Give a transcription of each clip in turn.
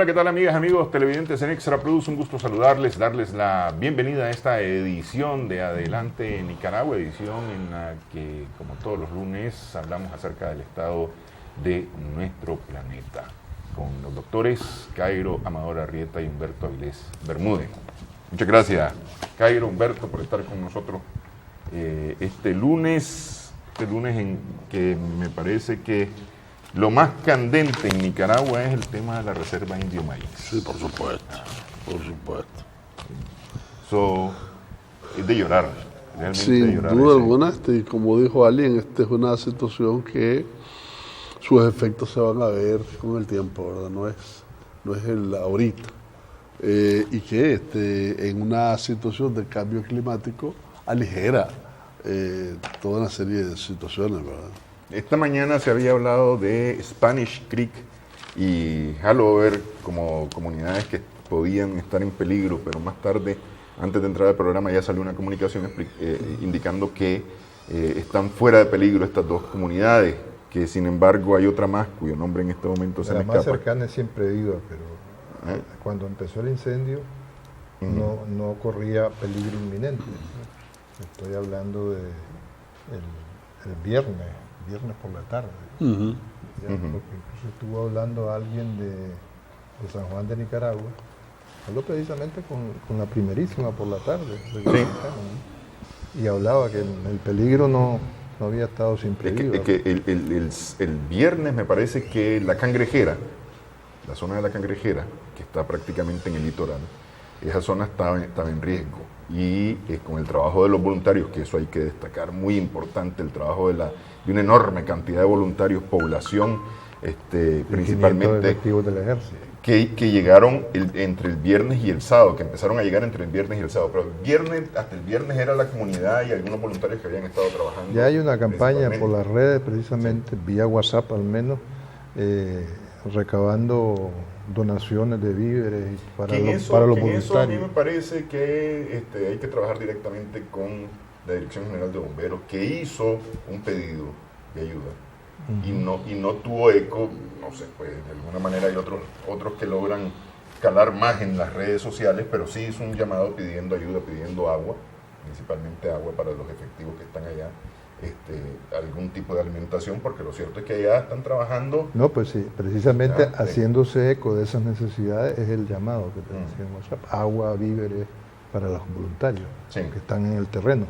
Hola, ¿qué tal amigas, amigos televidentes en Extra Plus? Un gusto saludarles, darles la bienvenida a esta edición de Adelante Nicaragua, edición en la que, como todos los lunes, hablamos acerca del estado de nuestro planeta, con los doctores Cairo Amador Arrieta y Humberto Avilés Bermúdez. Muchas gracias, Cairo, Humberto, por estar con nosotros este lunes en que me parece que lo más candente en Nicaragua es el tema de la reserva Indio Maíz. Sí, por supuesto, por supuesto. Eso es de llorar, realmente Sin de llorar. duda alguna, como dijo alguien, esta es una situación que sus efectos se van a ver con el tiempo, ¿verdad? No es el ahorita. Y que en una situación de cambio climático aligera toda una serie de situaciones, ¿verdad? Esta mañana se había hablado de Spanish Creek y Halover como comunidades que podían estar en peligro, pero más tarde, antes de entrar al programa, ya salió una comunicación indicando que están fuera de peligro estas dos comunidades, que sin embargo hay otra más cuyo nombre en este momento se me escapa. La más cercana es Siempre Viva, pero cuando empezó el incendio no corría peligro inminente. Estoy hablando de el viernes por la tarde. Porque incluso estuvo hablando alguien de San Juan de Nicaragua, habló precisamente con la primerísima por la tarde, y hablaba que el peligro no había estado Siempre Viva. Es que el viernes me parece que la Cangrejera, la zona de la Cangrejera, que está prácticamente en el litoral, esa zona estaba en riesgo. Y con el trabajo de los voluntarios, que eso hay que destacar, muy importante, el trabajo de una enorme cantidad de voluntarios, población, principalmente efectivos del ejército, que llegaron entre el viernes y el sábado, que empezaron a llegar entre el viernes y el sábado, pero hasta el viernes era la comunidad y algunos voluntarios que habían estado trabajando. Ya hay una campaña por las redes, precisamente, vía WhatsApp al menos, recabando donaciones de víveres para los voluntarios. Eso a mí me parece que hay que trabajar directamente con la Dirección General de Bomberos, que hizo un pedido de ayuda y no tuvo eco. No sé, pues de alguna manera hay otros que logran calar más en las redes sociales, pero sí hizo un llamado pidiendo ayuda, pidiendo agua, principalmente agua para los efectivos que están allá. Algún tipo de alimentación, porque lo cierto es que allá están trabajando. No, pues sí, precisamente haciéndose eco de esas necesidades es el llamado que te decía en WhatsApp, agua, víveres para los voluntarios que están en el terreno.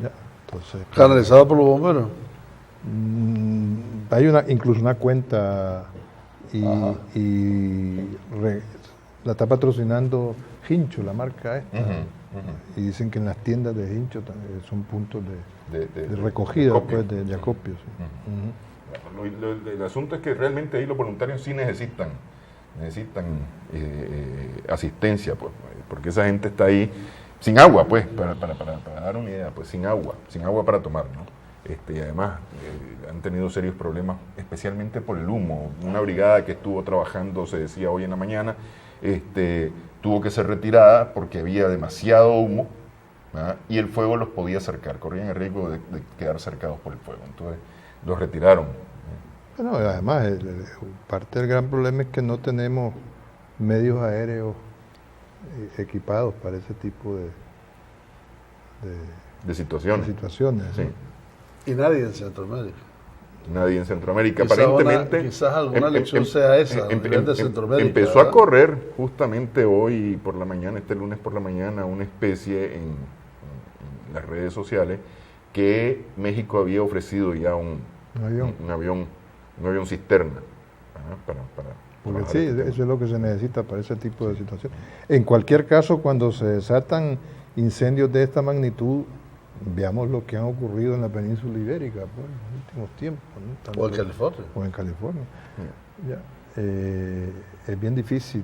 Ya, entonces, ¿Canalizado por los bomberos? Hay incluso una cuenta y la está patrocinando Hincho, la marca esta. Y dicen que en las tiendas de Hincho son puntos de recogida, de acopio. El asunto es que realmente ahí los voluntarios sí necesitan asistencia, pues, porque esa gente está ahí sin agua, pues, para dar una idea, pues sin agua para tomar, ¿no? Y además han tenido serios problemas, especialmente por el humo. Una brigada que estuvo trabajando, se decía hoy en la mañana, tuvo que ser retirada porque había demasiado humo, ¿verdad? Y el fuego los podía cercar, corrían el riesgo de quedar cercados por el fuego, entonces los retiraron. Bueno, además, parte del gran problema es que no tenemos medios aéreos equipados para ese tipo de situaciones. Sí. Y nadie en Centroamérica. Nadie en Centroamérica, aparentemente. Quizás alguna lección sea esa, de Centroamérica. Empezó a correr justamente hoy por la mañana, este lunes por la mañana, una especie en las redes sociales que México había ofrecido ya un avión cisterna porque sí, eso es lo que se necesita para ese tipo de situaciones. En cualquier caso, cuando se desatan incendios de esta magnitud, veamos lo que han ocurrido en la península ibérica pues, en los últimos tiempos, ¿no? O en California. Es bien difícil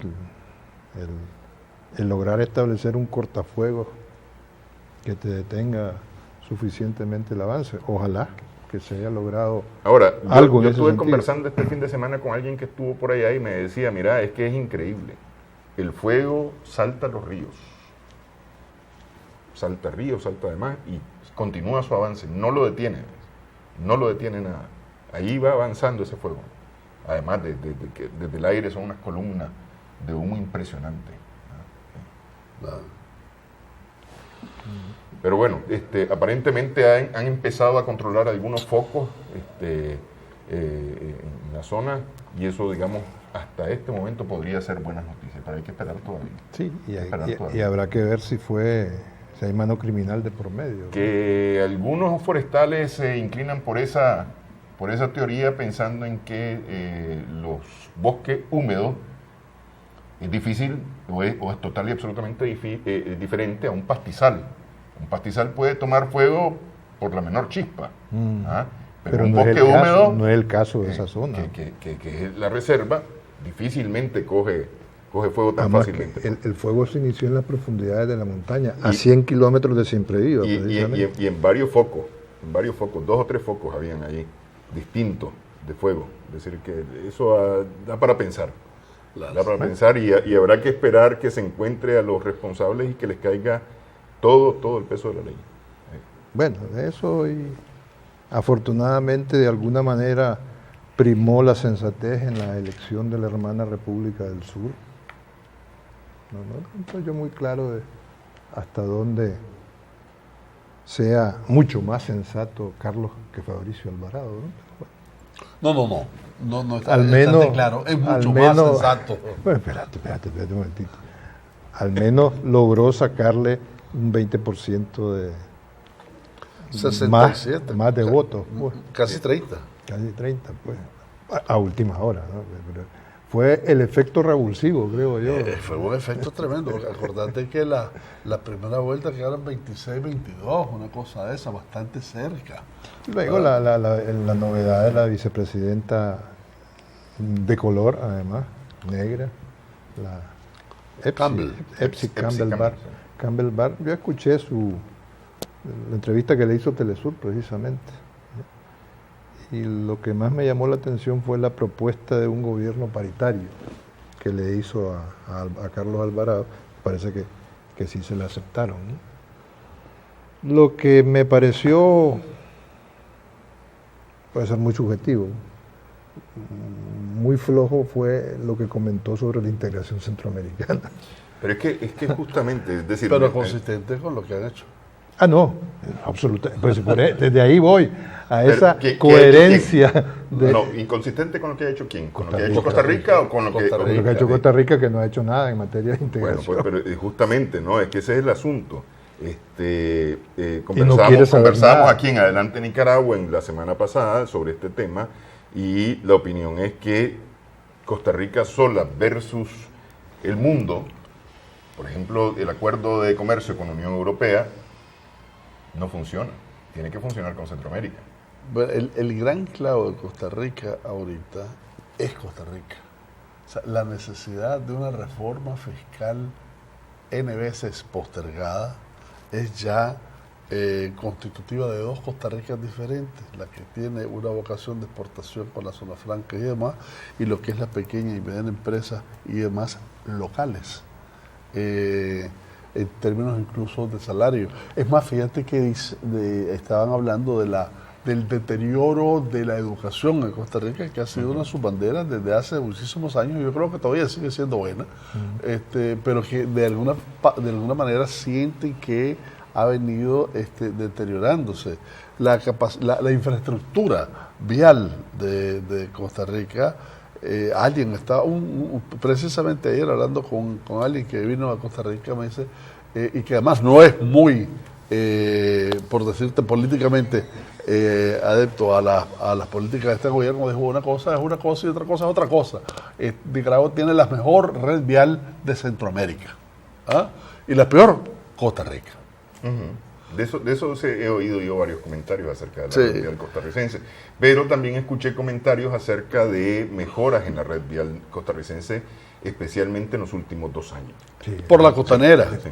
el lograr establecer un cortafuegos que te detenga suficientemente el avance. Ojalá que se haya logrado algo. Yo estuve conversando este fin de semana con alguien que estuvo por allá y me decía, mira, es que es increíble. El fuego salta los ríos. Salta ríos, salta además y continúa su avance, no lo detiene nada. Ahí va avanzando ese fuego. Además de que desde el aire son unas columnas de humo impresionante. Claro. Pero bueno, aparentemente han empezado a controlar algunos focos en la zona, y eso, digamos, hasta este momento podría ser buenas noticias, pero hay que esperar todavía. Sí, y habrá que ver si hay mano criminal de por medio. Que algunos forestales se inclinan por esa teoría, pensando en que los bosques húmedos es difícil o es total y absolutamente diferente a un pastizal. Un pastizal puede tomar fuego por la menor chispa, pero un no bosque húmedo, no es el caso de esa zona. Que es la reserva, difícilmente coge fuego tan Además, fácilmente. El fuego se inició en las profundidades de la montaña, a 100 kilómetros de Siempre Viva. Y en varios focos, 2 o 3 focos habían allí, distintos de fuego. Es decir, que eso da para pensar. Da para pensar, y habrá que esperar que se encuentre a los responsables y que les caiga todo el peso de la ley. Bueno, eso, y afortunadamente de alguna manera primó la sensatez en la elección de la hermana República del Sur. No estoy yo muy claro de hasta dónde sea mucho más sensato Carlos que Fabricio Alvarado, ¿no? No está, al menos, claro, es mucho más sensato. Bueno, espérate un momentito. Al menos logró sacarle un 20% de 67. Más de votos. Casi 30. Casi 30, pues. A última hora, ¿no? Pero fue el efecto revulsivo, creo yo. Fue un efecto tremendo. Acordate que la primera vuelta quedaron 26-22, una cosa de esa, bastante cerca. Luego la novedad de la vicepresidenta de color, además, negra, la Epsi Campbell Barr. Yo escuché la entrevista que le hizo Telesur, precisamente. Y lo que más me llamó la atención fue la propuesta de un gobierno paritario que le hizo a Carlos Alvarado. Parece que sí se le aceptaron, ¿no? Lo que me pareció, puede ser muy subjetivo, muy flojo fue lo que comentó sobre la integración centroamericana. Pero es que justamente, es decir... Pero consistente con lo que han hecho. No, absolutamente. Pues desde ahí voy a esa coherencia. ¿Inconsistente con lo que ha hecho quién? ¿Con lo que ha hecho Costa Rica o con lo que ha hecho Costa Rica, que no ha hecho nada en materia de integración? Bueno, pues, pero justamente, ¿no? Es que ese es el asunto. Conversamos aquí en Adelante Nicaragua la semana pasada sobre este tema, y la opinión es que Costa Rica sola versus el mundo, por ejemplo, el acuerdo de comercio con la Unión Europea, no funciona. Tiene que funcionar con Centroamérica. Bueno, el gran clavo de Costa Rica ahorita es Costa Rica. O sea, la necesidad de una reforma fiscal N veces postergada es ya constitutiva de 2 Costa Ricas diferentes, la que tiene una vocación de exportación con la zona franca y demás, y lo que es la pequeña y mediana empresa y demás locales. En términos incluso de salario. Es más, fíjate que estaban hablando del deterioro de la educación en Costa Rica, que ha sido una de sus banderas desde hace muchísimos años. Yo creo que todavía sigue siendo buena, pero que de alguna manera sienten que ha venido deteriorándose. La infraestructura vial de Costa Rica. Alguien estaba precisamente ayer hablando con alguien que vino a Costa Rica, me dice, y que además no es muy, por decirte políticamente, adepto a las políticas de este gobierno. Dijo, una cosa es una cosa y otra cosa es otra cosa. Nicaragua tiene la mejor red vial de Centroamérica, y la peor, Costa Rica. De eso he oído yo varios comentarios acerca de la red vial costarricense, pero también escuché comentarios acerca de mejoras en la red vial costarricense, especialmente en los últimos 2 años. Sí, por la costanera. Sí.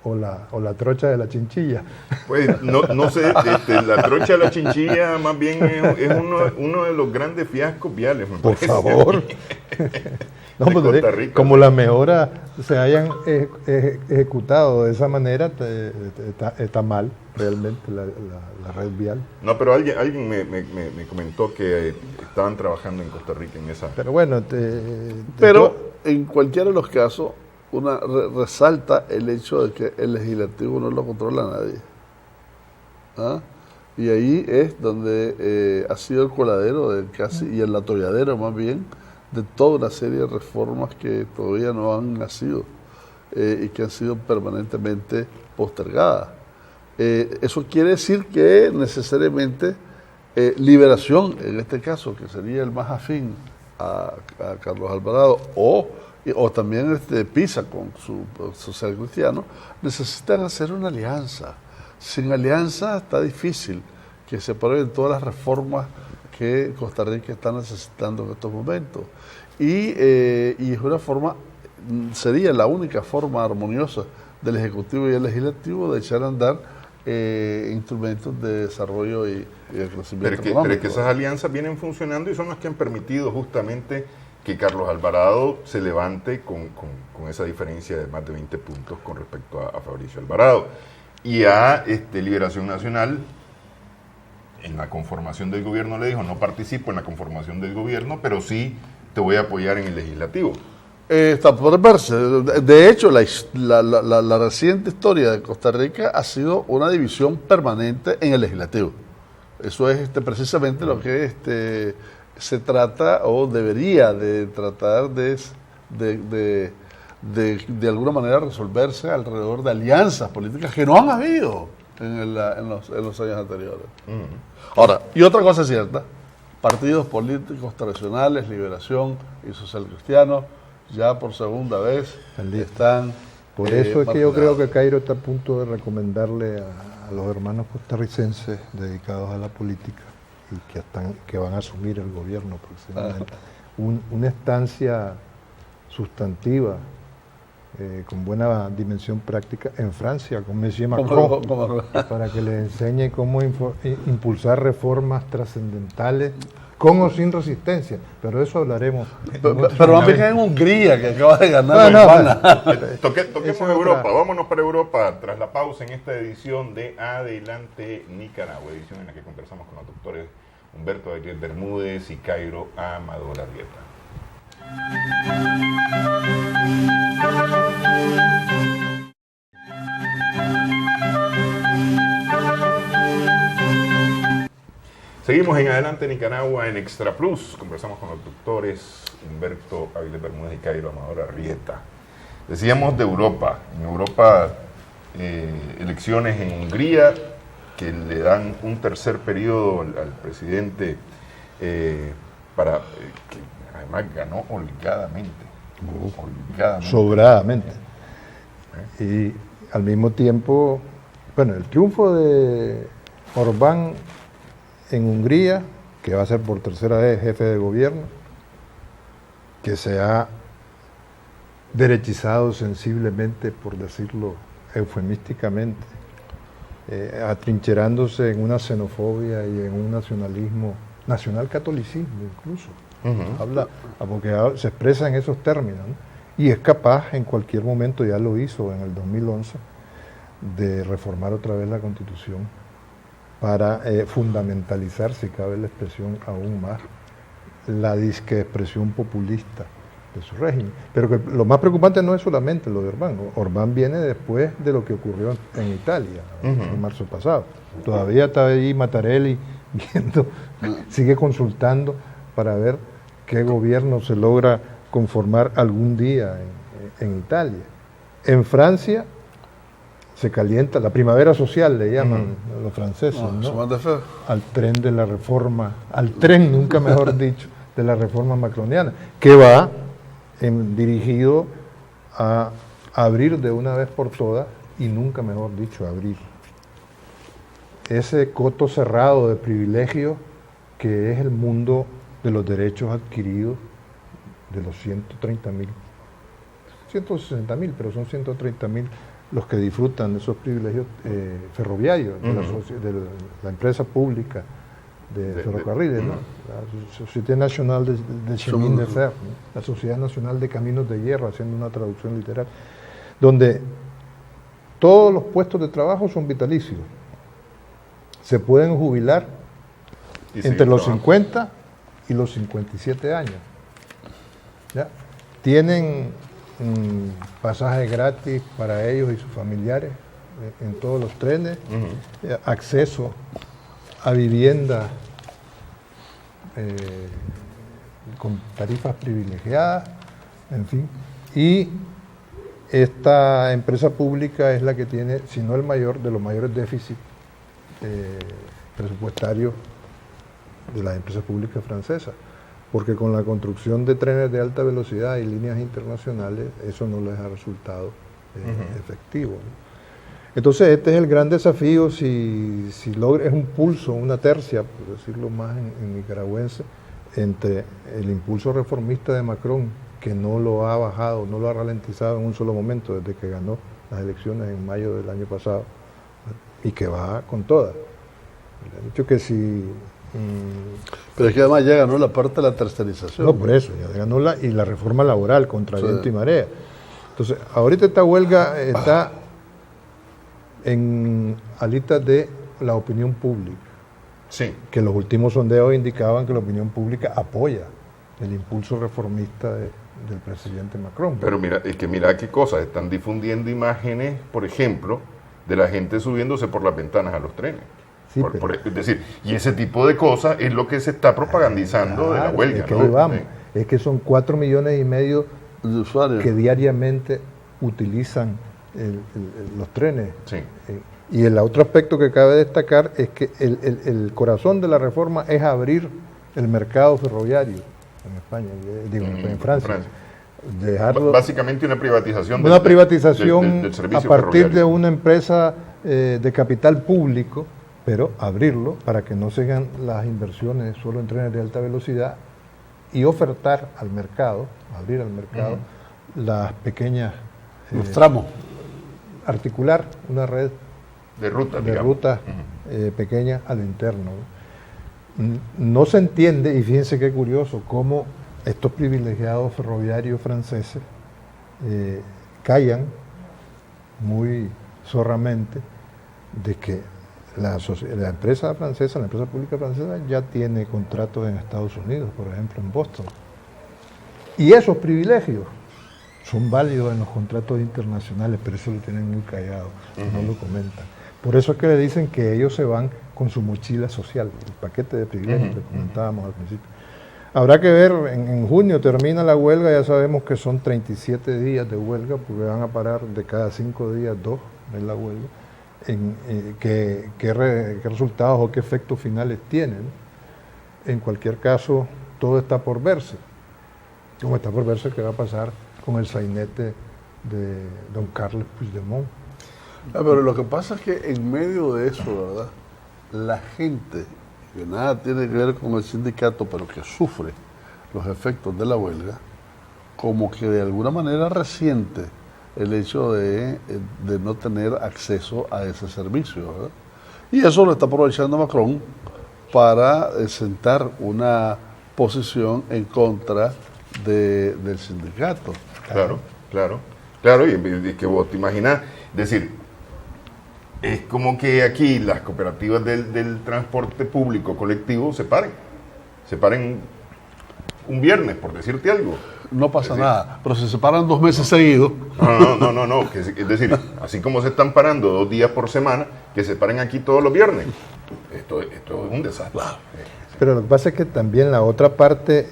O la trocha de la Chinchilla. Pues no sé, la trocha de la Chinchilla más bien es uno de los grandes fiascos viales. Por favor. No, pues, Costa Rica. como las mejoras se hayan ejecutado de esa manera, está mal realmente la red vial. No, pero alguien me comentó que estaban trabajando en Costa Rica en esa... Pero bueno, Pero en cualquiera de los casos, resalta el hecho de que el legislativo no lo controla nadie. ¿Ah? Y ahí es donde ha sido el coladero y el atolladero más bien de toda una serie de reformas que todavía no han nacido y que han sido permanentemente postergadas. Eso quiere decir que necesariamente Liberación, en este caso, que sería el más afín a Carlos Alvarado, o también Pisa con su social cristiano, necesitan hacer una alianza. Sin alianza está difícil que se aprueben todas las reformas que Costa Rica está necesitando en estos momentos. Y es una forma, sería la única forma armoniosa del Ejecutivo y el Legislativo de echar a andar instrumentos de desarrollo y de crecimiento económico. Pero es que esas alianzas vienen funcionando y son las que han permitido justamente que Carlos Alvarado se levante con esa diferencia de más de 20 puntos con respecto a Fabricio Alvarado. Y a Liberación Nacional, en la conformación del gobierno, le dijo: no participo en la conformación del gobierno, pero sí te voy a apoyar en el legislativo. Está por verse. De hecho, la reciente historia de Costa Rica ha sido una división permanente en el legislativo. Eso es precisamente lo que se trata o debería de tratar de alguna manera resolverse alrededor de alianzas políticas que no han habido en los años anteriores. Ahora, y otra cosa es cierta: partidos políticos tradicionales, Liberación y Social Cristiano, ya por segunda vez están... Por eso es que yo creo que Cairo está a punto de recomendarle a los hermanos costarricenses dedicados a la política y que van a asumir el gobierno próximamente, una estancia sustantiva con buena dimensión práctica en Francia con Monsieur Macron, para que les enseñe cómo impulsar reformas trascendentales con o sin resistencia, pero eso hablaremos. Pero más bien en Hungría, que acaba de ganar Toquemos Europa, vámonos para Europa tras la pausa en esta edición de Adelante Nicaragua, edición en la que conversamos con los doctores Humberto Aguirre Bermúdez y Cairo Amador Arrieta. Seguimos en Adelante Nicaragua en Extra Plus. Conversamos con los doctores Humberto Aguilera Bermúdez y Cairo Amador Arrieta. Decíamos de Europa. En Europa, elecciones en Hungría que le dan un tercer periodo al presidente para que además ganó holgadamente. Sobradamente. Y al mismo tiempo, bueno, el triunfo de Orbán en Hungría, que va a ser por tercera vez jefe de gobierno, que se ha derechizado sensiblemente, por decirlo eufemísticamente, atrincherándose en una xenofobia y en un nacional-catolicismo incluso. Porque se expresa en esos términos, ¿no? Y es capaz, en cualquier momento, ya lo hizo en el 2011, de reformar otra vez la Constitución para fundamentalizar, si cabe la expresión, aún más la disque expresión populista de su régimen. Pero que lo más preocupante no es solamente lo de Orbán. Orbán viene después de lo que ocurrió en Italia, en marzo pasado. Todavía está ahí Mattarelli viendo, sigue consultando para ver qué gobierno se logra conformar algún día en Italia. En Francia se calienta, la primavera social le llaman los franceses, ¿no? Al tren de la reforma, nunca mejor dicho, de la reforma macroniana, que va dirigido a abrir de una vez por todas, y nunca mejor dicho, abrir ese coto cerrado de privilegios que es el mundo de los derechos adquiridos de los 130.000, 160.000, pero son 130.000 los que disfrutan de esos privilegios ferroviarios de la empresa pública ferrocarriles, ¿no? La Société Nationale de Chemin de Fer, ¿no? La Sociedad Nacional de Caminos de Hierro, haciendo una traducción literal, donde todos los puestos de trabajo son vitalicios. Se pueden jubilar entre los 50 y los 57 años. ¿Ya? Tienen pasajes gratis para ellos y sus familiares en todos los trenes, acceso a vivienda con tarifas privilegiadas, en fin. Y esta empresa pública es la que tiene, si no el mayor, de los mayores déficits presupuestarios de las empresas públicas francesas, porque con la construcción de trenes de alta velocidad y líneas internacionales, eso no les ha resultado efectivo, ¿no? Entonces este es el gran desafío, si logra, es un pulso, una tercia, por decirlo más en nicaragüense, entre el impulso reformista de Macron, que no lo ha bajado, no lo ha ralentizado en un solo momento desde que ganó las elecciones en mayo del año pasado, y que va con todas. Le han dicho que si... Pero es que además ya ganó la parte de la tercerización. No, por eso, ya ganó y la reforma laboral contra viento y marea. Entonces, ahorita esta huelga está en alitas de la opinión pública. Sí. Que los últimos sondeos indicaban que la opinión pública apoya el impulso reformista del presidente Macron. Pero mira, es que mira qué cosas, están difundiendo imágenes, por ejemplo, de la gente subiéndose por las ventanas a los trenes. Sí, Es decir, y ese tipo de cosas es lo que se está propagandizando de la huelga. Es que ¿no? ahí vamos. Es que son 4,5 millones de usuarios que diariamente utilizan los trenes. Sí. Y el otro aspecto que cabe destacar es que el corazón de la reforma es abrir el mercado ferroviario en España, digo, en Francia. Dejarlo, básicamente una privatización. Una privatización del servicio a partir ferroviario. de una empresa de capital público, pero abrirlo para que no se hagan las inversiones solo en trenes de alta velocidad y ofertar al mercado, abrir al mercado las pequeñas... los tramos. Articular una red de rutas pequeñas al interno. No se entiende, y fíjense qué curioso, cómo estos privilegiados ferroviarios franceses callan muy zorramente de que la empresa francesa, la empresa pública francesa ya tiene contratos en Estados Unidos, por ejemplo en Boston. Y esos privilegios son válidos en los contratos internacionales, pero eso lo tienen muy callado, no lo comentan. Por eso es que le dicen que ellos se van con su mochila social, el paquete de privilegios que comentábamos al principio. Habrá que ver, en junio termina la huelga, ya sabemos que son 37 días de huelga, porque van a parar de cada 5 días 2 en la huelga, qué resultados o qué efectos finales tienen. En cualquier caso, todo está por verse, como está por verse qué va a pasar con el sainete de don Carles Puigdemont. Pero lo que pasa es que en medio de eso, ¿verdad? La gente, que nada tiene que ver con el sindicato, pero que sufre los efectos de la huelga, como que de alguna manera resiente el hecho de no tener acceso a ese servicio, ¿verdad? Y eso lo está aprovechando Macron para sentar una posición en contra del sindicato. Claro, y que vos te imaginas, decir, es como que aquí las cooperativas del transporte público colectivo se paren un viernes, por decirte algo. No pasa nada, pero se separan 2 meses seguidos. No, es decir, así como se están parando 2 días por semana, que se paren aquí todos los viernes. Esto es un desastre. Pero lo que pasa es que también la otra parte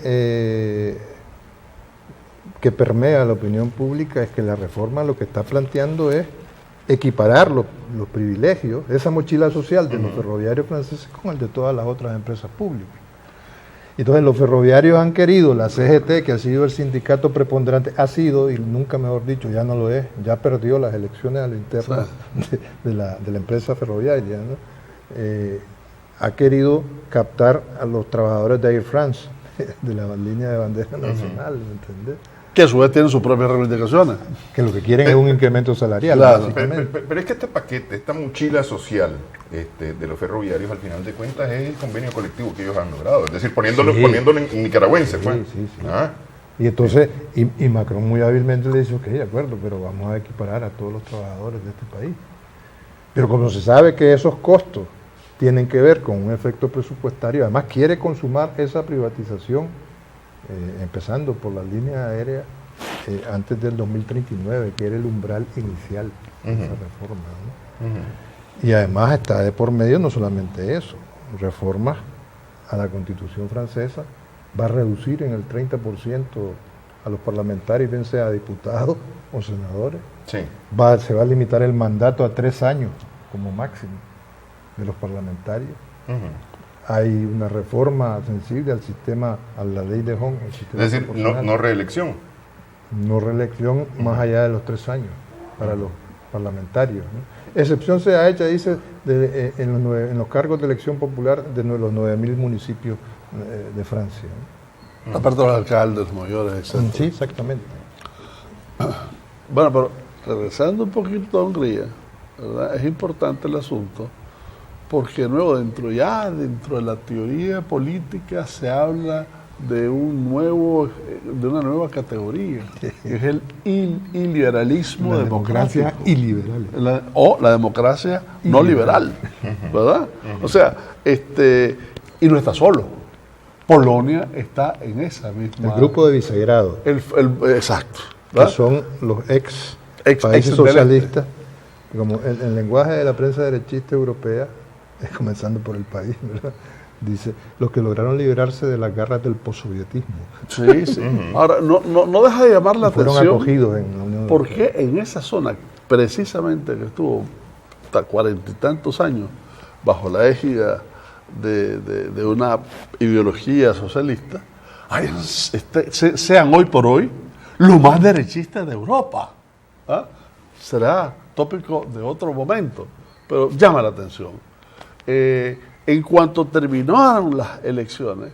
que permea la opinión pública es que la reforma lo que está planteando es equiparar los privilegios, esa mochila social de los ferroviarios franceses con el de todas las otras empresas públicas. Entonces los ferroviarios han querido, la CGT, que ha sido el sindicato preponderante, ha sido, y nunca mejor dicho, ya no lo es, ya perdió las elecciones a la interna de la empresa ferroviaria, ¿no? Ha querido captar a los trabajadores de Air France, de la línea de bandera nacional, ¿me entiendes? que a su vez tienen sus propias reivindicaciones. Que lo que quieren es un incremento salarial. Claro. Básicamente. Pero es que este paquete, esta mochila social de los ferroviarios, al final de cuentas, es el convenio colectivo que ellos han logrado. Es decir, poniéndolo en nicaragüense. Sí, pues. sí. ¿Ah? Y entonces, y Macron muy hábilmente le dice, ok, de acuerdo, pero vamos a equiparar a todos los trabajadores de este país. Pero como se sabe que esos costos tienen que ver con un efecto presupuestario, además quiere consumar esa privatización, empezando por las líneas aéreas, antes del 2039, que era el umbral inicial de esa reforma, ¿no? Y además está de por medio no solamente eso, reformas a la Constitución francesa, va a reducir en el 30% a los parlamentarios, bien sea diputados o senadores. Sí. Se va a limitar el mandato a 3 años como máximo de los parlamentarios. Hay una reforma sensible al sistema, a la ley de Hong. Es decir, no reelección. No reelección más allá de los 3 años para los parlamentarios, ¿no? Excepción sea hecha, dice, en los cargos de elección popular de los 9.000 municipios de Francia, ¿no? Aparte de los alcaldes mayores, etc. Sí, exactamente. Bueno, pero regresando un poquito a Hungría, ¿verdad? Es importante el asunto porque dentro de la teoría política se habla de una nueva categoría, que es el iliberalismo democrático. Democracia iliberal. La democracia no liberal, ¿verdad? O sea, y no está solo. Polonia está en esa misma... El grupo de Visegrado, exacto. que ¿verdad? son los países ex socialistas, como el lenguaje de la prensa derechista europea, comenzando por el país, ¿verdad? Dice, los que lograron liberarse de las garras del postsovietismo. Sí, sí. Ahora, no deja de llamar la Fueron atención. acogidos en la Unión ¿Por Europea. qué en esa zona, precisamente que estuvo hasta 40 y tantos años bajo la égida de una ideología socialista, sean hoy por hoy los más derechistas de Europa? ¿Ah? Será tópico de otro momento, pero llama la atención. En cuanto terminaron las elecciones,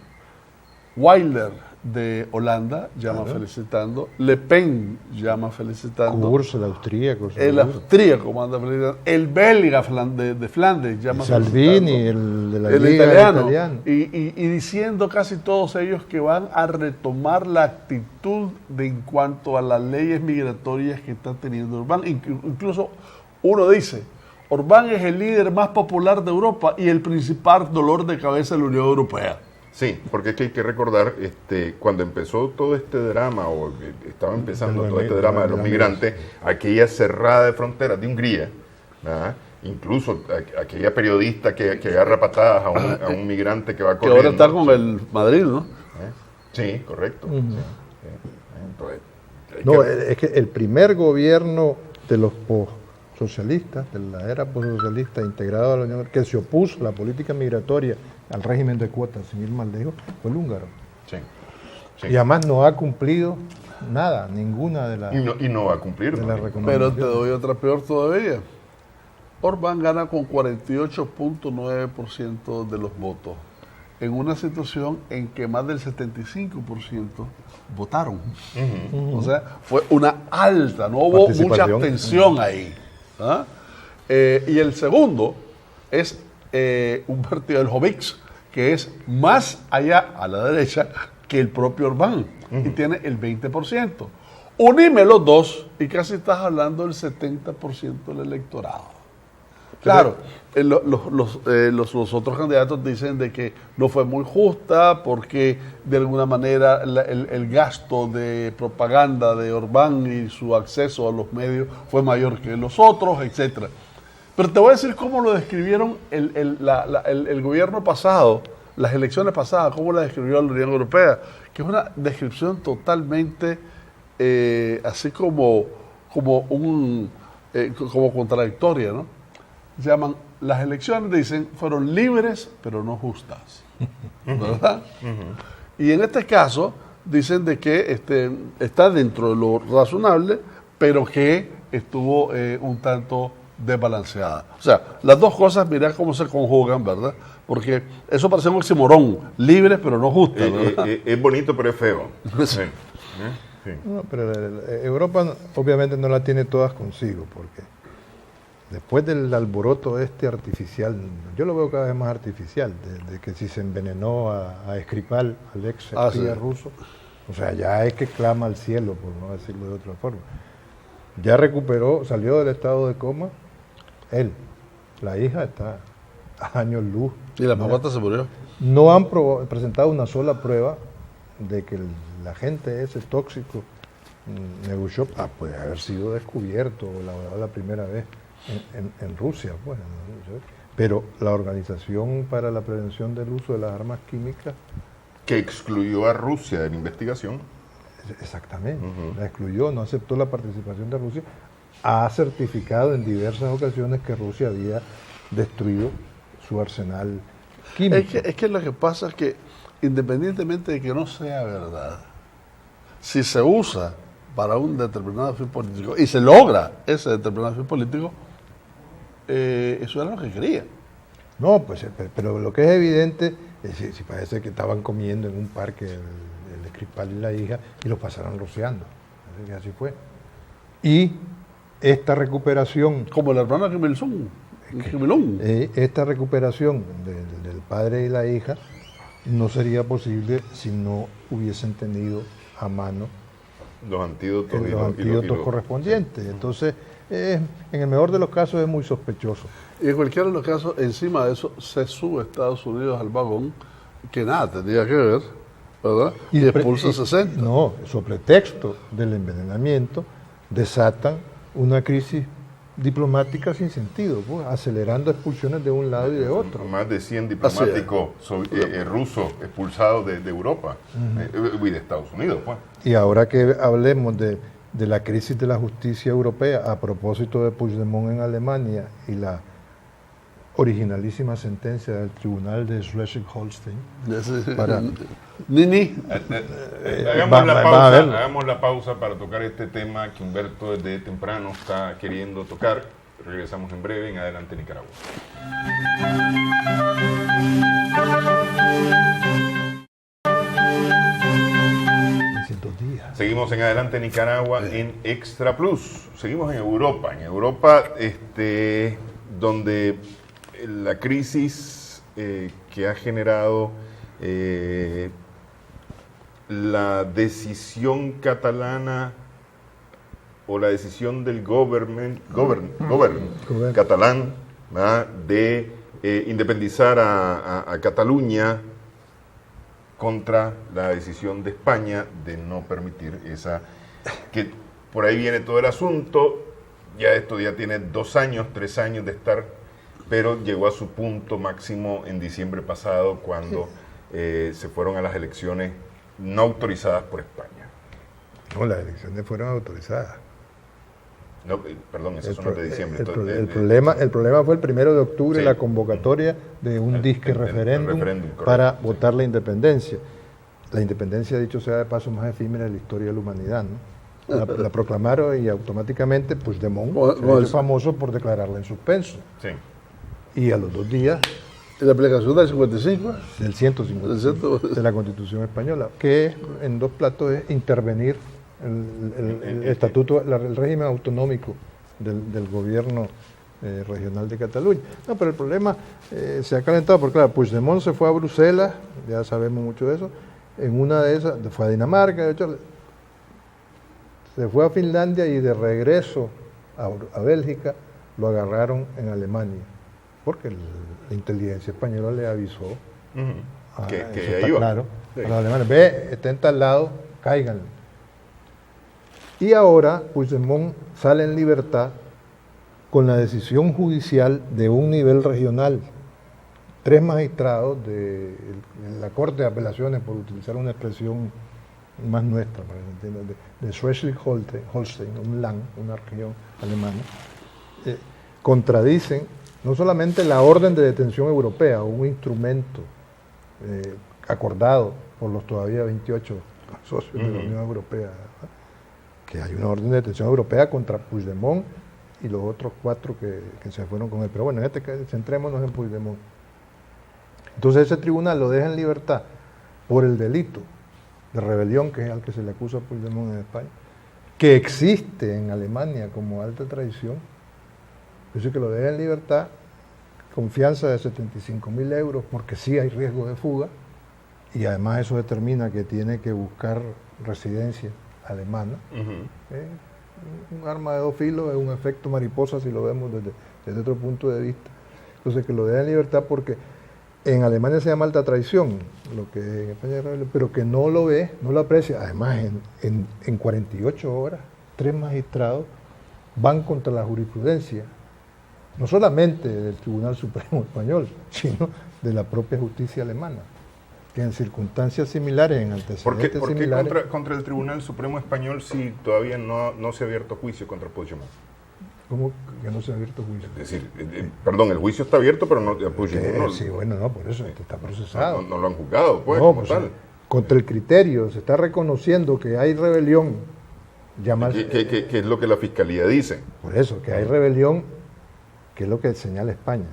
Wilders de Holanda llama felicitando, Le Pen llama felicitando, Kurz, el austríaco. el austríaco manda felicitando, el belga de Flandes llama Salvini, felicitando, el de la el Liga italiano, y diciendo casi todos ellos que van a retomar la actitud en cuanto a las leyes migratorias que está teniendo Orbán. Incluso uno dice, Orbán es el líder más popular de Europa y el principal dolor de cabeza de la Unión Europea. Sí, porque es que hay que recordar, cuando empezó todo este drama, o estaba empezando todo este drama de los migrantes, aquella cerrada de fronteras de Hungría, ¿verdad? Incluso aquella periodista que agarra patadas a un migrante que va corriendo. Que ahora está con el Madrid, ¿no? Sí, correcto. Uh-huh. Sí. Entonces, No, es que el primer gobierno de los socialistas, de la era postsocialista integrado a la Unión Europea, que se opuso a la política migratoria, al régimen de cuotas, sin ir más lejos, fue el húngaro. Sí. Sí. Y además no ha cumplido nada, ninguna de las Y no va a cumplir. de ¿no? las Pero recomendaciones. te doy otra peor todavía. Orbán gana con 48.9% de los votos, en una situación en que más del 75% votaron. O sea, fue una alta, no hubo mucha Participación. abstención ahí. ¿Ah? Y el segundo es un partido del Jobbik, que es más allá a la derecha que el propio Orbán, y tiene el 20%. Unime los dos y casi estás hablando del 70% del electorado. Claro, los otros candidatos dicen de que no fue muy justa porque de alguna manera el gasto de propaganda de Orbán y su acceso a los medios fue mayor que los otros, etcétera. Pero te voy a decir cómo lo describieron el gobierno pasado, las elecciones pasadas, cómo la describió la Unión Europea, que es una descripción totalmente así como contradictoria, ¿no? Se llaman, las elecciones, dicen, fueron libres pero no justas, ¿verdad? Y en este caso dicen de que está dentro de lo razonable, pero que estuvo un tanto desbalanceada. O sea, las dos cosas, mirá cómo se conjugan, ¿verdad? Porque eso parece un oxímoron, libres pero no justas, ¿verdad? Es bonito pero es feo. Sí. Sí. No, pero Europa obviamente no la tiene todas consigo, porque después del alboroto artificial, yo lo veo cada vez más artificial, de que si se envenenó a Skripal, al ex espía ruso, o sea, ya es que clama al cielo, por no decirlo de otra forma. Ya recuperó, salió del estado de coma, él. La hija está a años luz. Y la papata se murió. No han presentado una sola prueba de que el agente ese tóxico, Negushov, puede haber sido descubierto o elaborado la primera vez en Rusia. Pues, ¿no? Pero la Organización para la Prevención del Uso de las Armas Químicas... Que excluyó a Rusia de la investigación. Exactamente, la excluyó, no aceptó la participación de Rusia, ha certificado en diversas ocasiones que Rusia había destruido su arsenal químico. Es que lo que pasa es que, independientemente de que no sea verdad, si se usa para un determinado fin político y se logra ese determinado fin político, eso era lo que quería. No, pues, pero lo que es evidente, si parece que estaban comiendo en un parque el Skripal y la hija y lo pasaron rociando. Así fue. Y esta recuperación... Como la hermana Kim Il-sung. Esta recuperación del padre y la hija no sería posible si no hubiesen tenido a mano los antídotos correspondientes. Sí. Entonces, en el mejor de los casos es muy sospechoso. Y en cualquiera de los casos, encima de eso, se sube Estados Unidos al vagón que nada tenía que ver, ¿verdad? Y expulsa 60. No, sobre pretexto del envenenamiento, desatan una crisis diplomática sin sentido, pues, acelerando expulsiones de un lado y de otro. Más de 100 diplomáticos rusos expulsados de Europa y de Estados Unidos. Pues. Y ahora que hablemos de la crisis de la justicia europea a propósito de Puigdemont en Alemania y la originalísima sentencia del Tribunal de Schleswig-Holstein para... Hagamos la pausa para tocar este tema que Humberto desde temprano está queriendo tocar. Regresamos en breve en Adelante Nicaragua. Seguimos en Adelante Nicaragua en Extra Plus. Seguimos en Europa. En Europa, donde la crisis que ha generado la decisión catalana o la decisión del gobierno catalán, ¿verdad?, de independizar a Cataluña contra la decisión de España de no permitir esa, que por ahí viene todo el asunto. Ya esto ya tiene 2 años, 3 años de estar, pero llegó a su punto máximo en diciembre pasado cuando se fueron a las elecciones no autorizadas por España. No, las elecciones fueron autorizadas. No, perdón, esas son las de diciembre. El problema fue el 1 de octubre, sí, la convocatoria de un disque referéndum para votar la independencia. La independencia, dicho sea de paso, más efímera de la historia de la humanidad, ¿no? La proclamaron y automáticamente Puigdemont se hizo famoso por declararla en suspenso. Sí. Y a los 2 días... La aplicación del 55. Del 155 de la Constitución Española, que en 2 platos es intervenir el estatuto, el régimen autonómico del gobierno regional de Cataluña. No, pero el problema se ha calentado porque, claro, Puigdemont se fue a Bruselas, ya sabemos mucho de eso, en una de esas, fue a Dinamarca, de hecho, se fue a Finlandia y de regreso a Bélgica lo agarraron en Alemania, porque la inteligencia española le avisó que iba. Claro, sí, a los alemanes, está en tal lado, cáiganle. Y ahora Puigdemont sale en libertad con la decisión judicial de un nivel regional. 3 magistrados de la Corte de Apelaciones, por utilizar una expresión más nuestra, para que entiendan, de Schleswig-Holstein, un Land, una región alemana, contradicen no solamente la orden de detención europea, un instrumento acordado por los todavía 28 socios de la Unión Europea, ¿verdad?, que hay una orden de detención europea contra Puigdemont y los otros 4 que se fueron con él. Pero bueno, en este caso, centrémonos en Puigdemont. Entonces ese tribunal lo deja en libertad por el delito de rebelión, que es al que se le acusa a Puigdemont en España, que existe en Alemania como alta traición, dice que lo deja en libertad, confianza de 75.000 euros, porque sí hay riesgo de fuga, y además eso determina que tiene que buscar residencia alemana. Un arma de dos filos, es un efecto mariposa si lo vemos desde otro punto de vista. Entonces, que lo deja en libertad porque en Alemania se llama alta traición, lo que en España es rebelión, pero que no lo ve, no lo aprecia. Además, en 48 horas, 3 magistrados van contra la jurisprudencia, no solamente del Tribunal Supremo Español, sino de la propia justicia alemana, que en circunstancias similares, en antecedentes ¿Por qué similares... contra el Tribunal Supremo Español si todavía no se ha abierto juicio contra Puigdemont? ¿Cómo que no se ha abierto juicio? Es decir, perdón, el juicio está abierto, pero no Puigdemont no, sí, bueno, no, por eso está procesado. no lo han juzgado, pues, No, como pues, tal. contra el criterio, se está reconociendo que hay rebelión. ¿Qué es lo que la Fiscalía dice? Por eso, que hay rebelión, que es lo que señala España.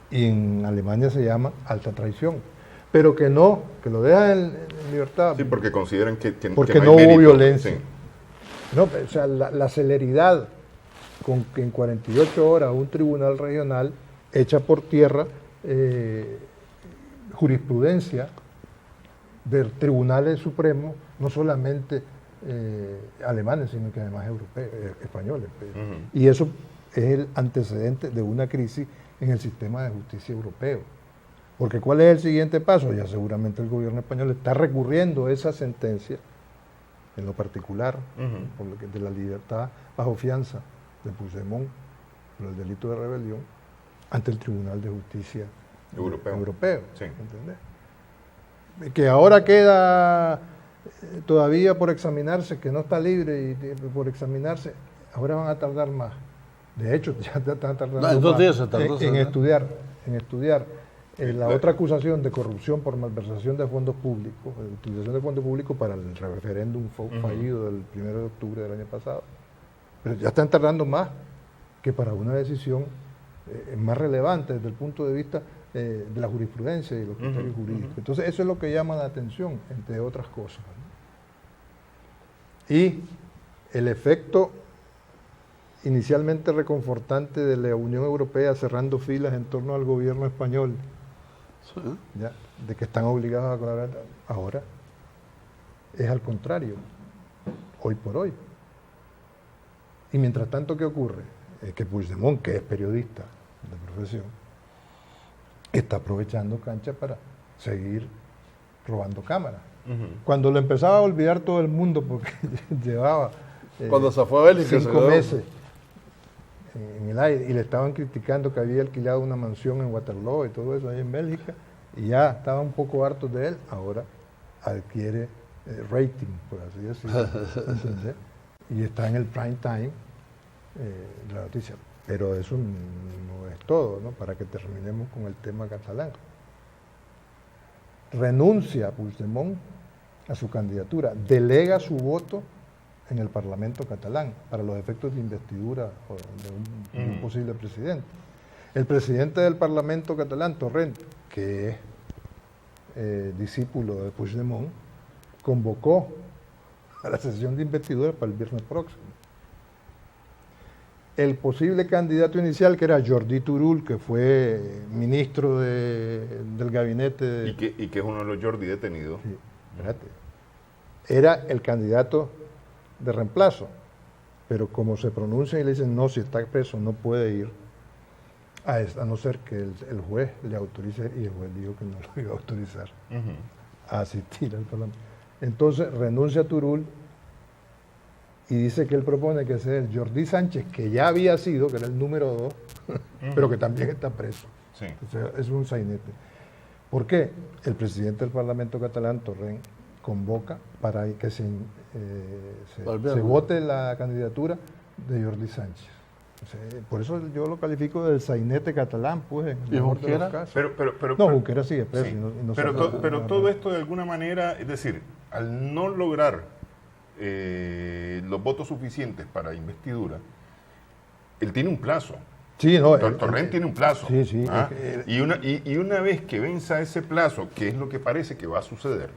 Y en Alemania se llama alta traición. Pero que no, que lo dejan en libertad. Sí, porque consideran que porque no no hay hubo mérito. violencia. Sí. No, o sea, la celeridad con que en 48 horas un tribunal regional echa por tierra jurisprudencia de tribunales supremos, no solamente alemanes, sino que además europeos, españoles. Y eso es el antecedente de una crisis en el sistema de justicia europeo. Porque ¿cuál es el siguiente paso? Ya seguramente el gobierno español está recurriendo a esa sentencia, en lo particular, por lo que de la libertad bajo fianza de Puigdemont por el delito de rebelión, ante el Tribunal de Justicia Europeo. Sí. ¿Entendés? Que ahora queda todavía por examinarse, que no está libre y por examinarse, ahora van a tardar más. De hecho, ya están tardando más en estudiar la otra acusación de corrupción por malversación de fondos públicos, de utilización de fondos públicos para el referéndum fallido del 1 de octubre del año pasado. Pero ya están tardando más que para una decisión más relevante desde el punto de vista de la jurisprudencia y los criterios jurídicos. Entonces eso es lo que llama la atención, entre otras cosas, ¿no? Y el efecto inicialmente reconfortante de la Unión Europea cerrando filas en torno al gobierno español, ¿ya? De que están obligados a colaborar, ahora es al contrario, hoy por hoy. Y mientras tanto, ¿qué ocurre? Es que Puigdemont, que es periodista de profesión, está aprovechando cancha para seguir robando cámaras. Cuando lo empezaba a olvidar todo el mundo, porque llevaba cuando se fue a Bélgica, 5 meses en el aire, y le estaban criticando que había alquilado una mansión en Waterloo y todo eso ahí en Bélgica, y ya estaba un poco harto de él, ahora adquiere rating, por así decirlo, y está en el prime time de la noticia. Pero eso no es todo, ¿no? Para que terminemos con el tema catalán. Renuncia Puigdemont a su candidatura, delega su voto en el Parlamento catalán para los efectos de investidura de un posible presidente. El presidente del Parlamento catalán, Torrent, que es discípulo de Puigdemont, convocó a la sesión de investidura para el viernes próximo. El posible candidato inicial, que era Jordi Turull, que fue ministro del gabinete... Y que es uno de los Jordi detenidos. Sí, espérate. Era el candidato de reemplazo, pero como se pronuncia y le dicen, no, si está preso no puede ir, a no ser que el juez le autorice, y el juez dijo que no lo iba a autorizar a asistir al Parlamento. Entonces renuncia Turull y dice que él propone que sea el Jordi Sánchez, que ya había sido, que era el número 2, pero que también está preso. Sí. O sea, es un sainete. ¿Por qué? El presidente del Parlamento catalán, Torrent, convoca para que se vote la candidatura de Jordi Sánchez. O sea, por eso yo lo califico del sainete catalán, pues, en el mejor de los casos. No, Junqueras sigue preso. Sí. No pero todo esto de alguna manera, es decir, al no lograr los votos suficientes para investidura, él tiene un plazo. Sí, no, Torrent tiene un plazo. Sí, sí. Y una vez que venza ese plazo, que es lo que parece que va a suceder,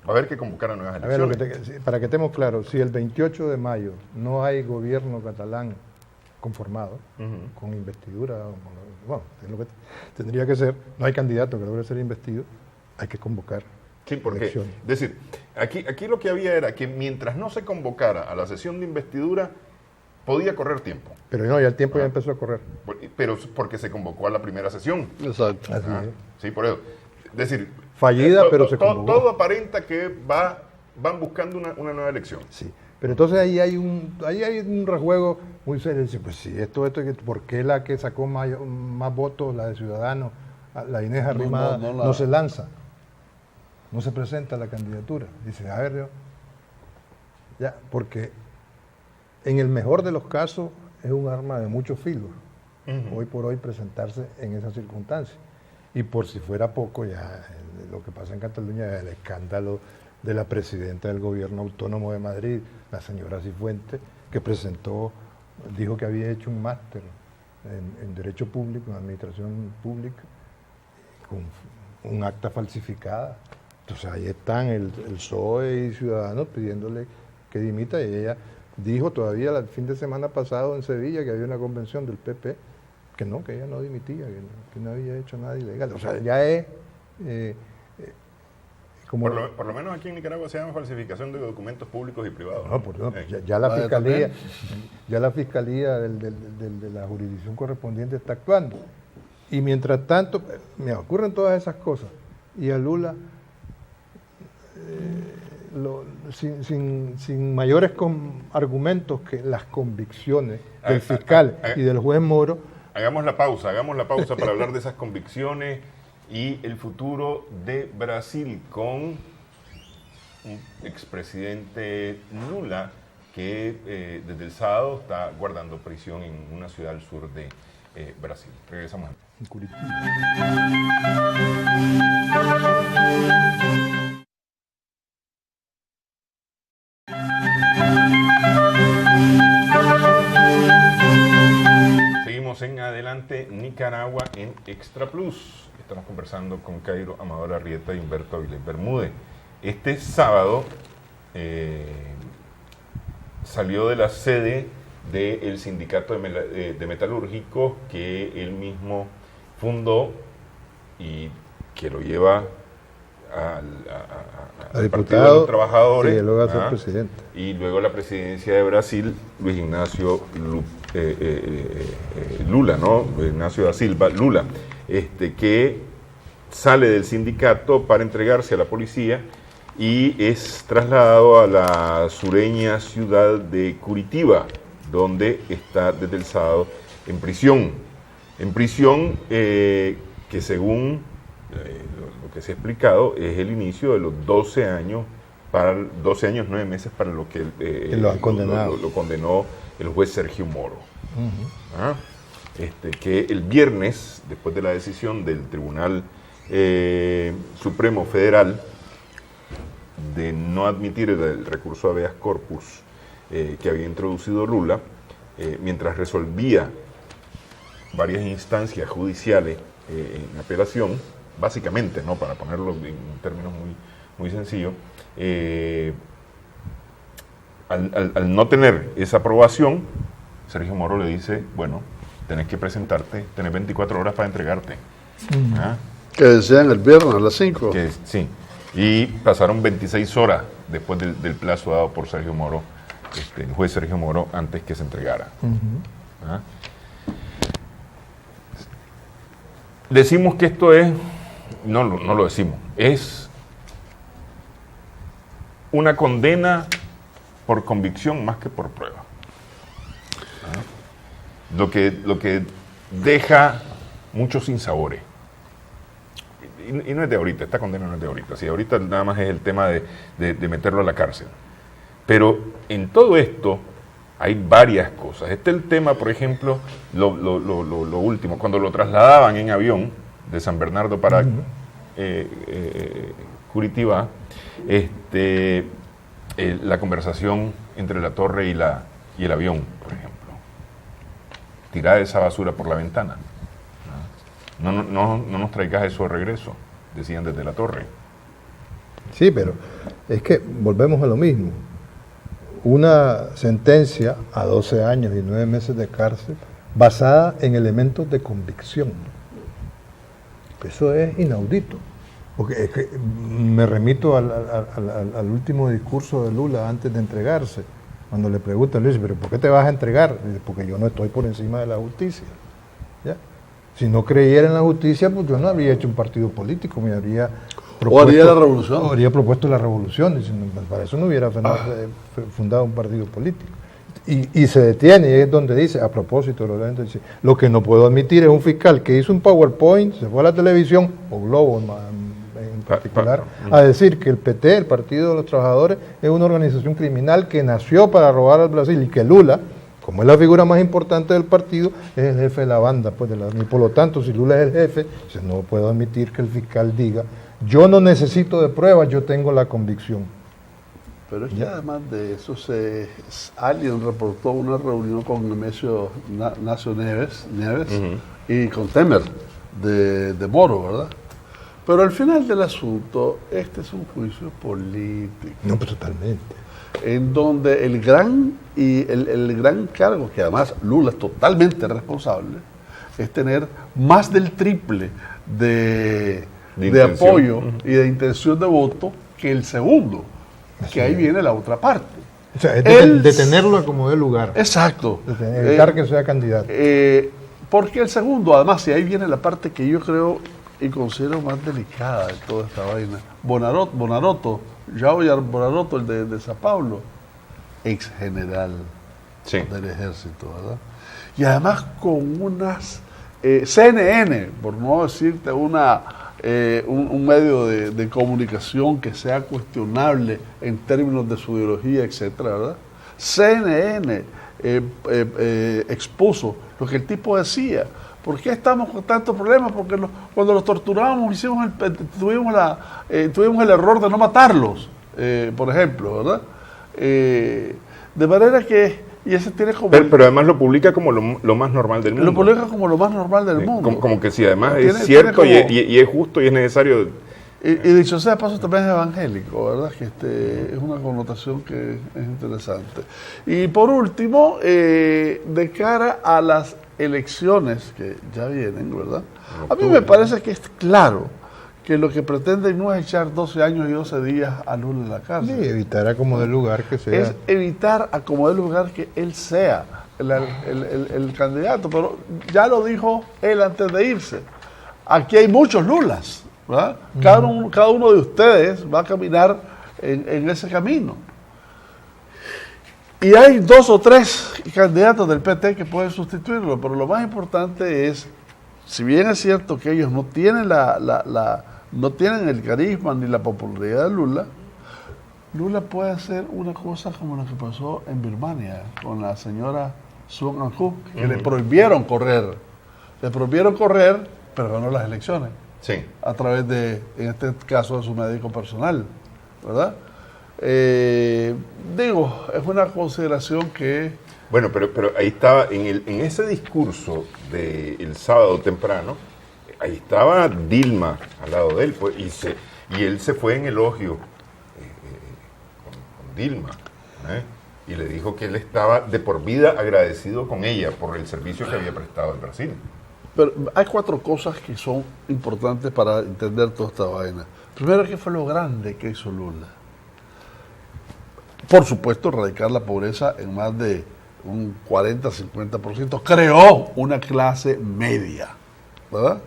Va a haber que convocar a nuevas A ver, elecciones. para que estemos claros, si el 28 de mayo no hay gobierno catalán conformado, con investidura, bueno, es lo que tendría que ser, no hay candidato que logre ser investido, hay que convocar Sí, porque, elecciones. es decir, aquí lo que había era que mientras no se convocara a la sesión de investidura, podía correr tiempo. Pero no, ya el tiempo ya empezó a correr. Pero porque se convocó a la primera sesión. Exacto. Así Ah, es. Sí, por eso. Es decir, Fallida, pero se convocó. todo aparenta que van buscando una nueva elección. Sí, pero entonces ahí hay un rejuego muy serio. Dice, pues sí, ¿por qué la que sacó más votos, la de Ciudadanos, la Inés Arrimada, no se lanza? No se presenta la candidatura. Dice, a ver, ya, porque en el mejor de los casos es un arma de muchos filos, hoy por hoy presentarse en esas circunstancias. Y por si fuera poco, ya lo que pasa en Cataluña es el escándalo de la presidenta del gobierno autónomo de Madrid, la señora Cifuentes, que dijo que había hecho un máster en Derecho Público, en Administración Pública, con un acta falsificada. Entonces ahí están el PSOE y Ciudadanos pidiéndole que dimita, y ella dijo todavía el fin de semana pasado en Sevilla que había una convención del PP, que ella no dimitía, que no había hecho nada ilegal. O sea, ya es como... Por lo menos aquí en Nicaragua se llama falsificación de documentos públicos y privados. No, ya la fiscalía de la jurisdicción correspondiente está actuando. Y mientras tanto, me ocurren todas esas cosas. Y a Lula, sin mayores argumentos que las convicciones del fiscal y del juez Moro. Hagamos la pausa para hablar de esas convicciones y el futuro de Brasil con un expresidente Lula que desde el sábado está guardando prisión en una ciudad al sur de Brasil. Regresamos. En Curitiba. Seguimos en Adelante Nicaragua en Extra Plus. Estamos conversando con Cairo Amador Arrieta y Humberto Avilés Bermúdez. Este sábado salió de la sede del sindicato de metalúrgicos que él mismo fundó y que lo lleva al Partido de los Trabajadores, y luego a ser presidente. Y luego la presidencia de Brasil, Luis Ignacio Lula, ¿no? Ignacio da Silva Lula, que sale del sindicato para entregarse a la policía y es trasladado a la sureña ciudad de Curitiba, donde está desde el sábado en prisión. En prisión que según lo que se ha explicado es el inicio de los 12 años 9 meses para lo que lo condenó el juez Sergio Moro. Que el viernes, después de la decisión del Tribunal Supremo Federal de no admitir el recurso habeas corpus que había introducido Lula, mientras resolvía varias instancias judiciales en apelación, básicamente, ¿no? Para ponerlo en términos muy sencillos, al no tener esa aprobación, Sergio Moro le dice, bueno, tenés que presentarte, tenés 24 horas para entregarte. Que decían el viernes a las 5. Sí, y pasaron 26 horas después del plazo dado por Sergio Moro, el juez Sergio Moro, antes que se entregara. Decimos que esto es, no lo decimos, es una condena por convicción más que por prueba. Lo que deja muchos sinsabores. Y no es de ahorita, esta condena no es de ahorita. Sí, ahorita nada más es el tema de meterlo a la cárcel. Pero en todo esto hay varias cosas. Este es el tema, por ejemplo, lo último, cuando lo trasladaban en avión de San Bernardo para Curitiba, la conversación entre la torre y el avión, por ejemplo. Tirar esa basura por la ventana. No nos traigas eso de regreso, decían desde la torre. Sí, pero es que volvemos a lo mismo. Una sentencia a 12 años y 9 meses de cárcel basada en elementos de convicción. Eso es inaudito. Porque es que me remito al último discurso de Lula antes de entregarse. Cuando le preguntan, le dice, ¿pero por qué te vas a entregar? Dice, porque yo no estoy por encima de la justicia. ¿Ya? Si no creyera en la justicia, pues yo no habría hecho un partido político, me habría propuesto, o haría la revolución. O habría propuesto la revolución. Dice, para eso no hubiera fundado un partido político. Y se detiene, y es donde dice, a propósito, dice, lo que no puedo admitir es un fiscal que hizo un PowerPoint, se fue a la televisión, o Globo en particular, a decir que el PT, el Partido de los Trabajadores, es una organización criminal que nació para robar al Brasil y que Lula, como es la figura más importante del partido, es el jefe de la banda, pues y por lo tanto, si Lula es el jefe, no puedo admitir que el fiscal diga, yo no necesito de pruebas, yo tengo la convicción. Pero es que además de eso, alguien reportó una reunión con Nemesio Nacio Neves y con Temer de Moro, ¿verdad? Pero al final del asunto, este es un juicio político. No, pero totalmente. En donde el gran cargo, que además Lula es totalmente responsable, es tener más del triple de apoyo y de intención de voto que el segundo, que ahí viene la otra parte. O sea, es de tenerlo como de lugar. Exacto. De evitar que sea candidato. Porque el segundo, además, y ahí viene la parte que yo creo y considero más delicada de toda esta vaina. Bonarotto, Javier Bonarotto, el de Sao Paulo, ex general del ejército, ¿verdad? Y además con unas CNN, por no decirte un medio de comunicación que sea cuestionable en términos de su ideología, etcétera, ¿verdad? CNN expuso lo que el tipo decía. ¿Por qué estamos con tantos problemas? Porque cuando los torturábamos tuvimos el error de no matarlos, por ejemplo, ¿verdad? De manera que, y ese tiene como... Pero además lo publica como lo más normal del mundo. Lo publica como lo más normal del mundo. Como que sí, además es cierto y es justo y es necesario. Y dicho sea de paso, también es evangélico, ¿verdad? Que es una connotación que es interesante. Y por último, de cara a las elecciones que ya vienen, ¿verdad? A mí me parece que es claro que lo que pretenden no es echar 12 años y 12 días a Lula en la cárcel. Sí, evitar a como de lugar que sea. Es evitar a como de lugar que él sea el candidato, pero ya lo dijo él antes de irse. Aquí hay muchos Lulas, ¿verdad? Cada uno de ustedes va a caminar en ese camino. Y hay 2 o 3 candidatos del PT que pueden sustituirlo, pero lo más importante es, si bien es cierto que ellos no tienen no tienen el carisma ni la popularidad de Lula puede hacer una cosa como la que pasó en Birmania con la señora Sun Aung, que le prohibieron correr. Le prohibieron correr, pero ganó las elecciones. Sí. A través de, en este caso, de su médico personal, ¿verdad? Digo, es una consideración que... Bueno, pero ahí estaba, en ese discurso del sábado temprano, ahí estaba Dilma al lado de él, pues, y él se fue en elogio con Dilma, y le dijo que él estaba de por vida agradecido con ella por el servicio que había prestado en Brasil. Pero hay 4 cosas que son importantes para entender toda esta vaina. Primero, ¿qué fue lo grande que hizo Lula? Por supuesto, erradicar la pobreza en más de un 40-50%. Creó una clase media, ¿verdad?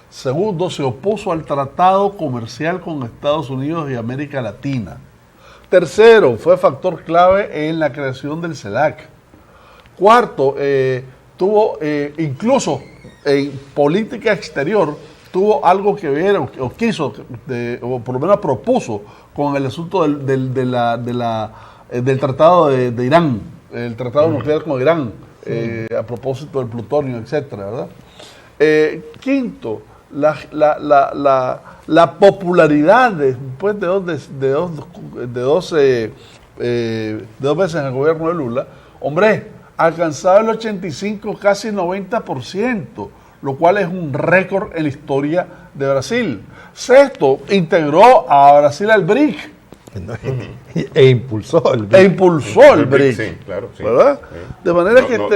Segundo, se opuso al tratado comercial con Estados Unidos y América Latina. Tercero, fue factor clave en la creación del CELAC. Cuarto, tuvo incluso en política exterior, tuvo algo que ver, o quiso, o por lo menos propuso, con el asunto del tratado de Irán, el tratado nuclear con Irán, a propósito del plutonio, etcétera, ¿verdad? Quinto, la popularidad después de dos veces en el gobierno de Lula, hombre, alcanzaba el 85, casi 90%, lo cual es un récord en la historia de Brasil. Sexto, integró a Brasil al BRIC. E impulsó el BRIC. Sí, claro, sí. ¿Verdad? Sí. De manera que no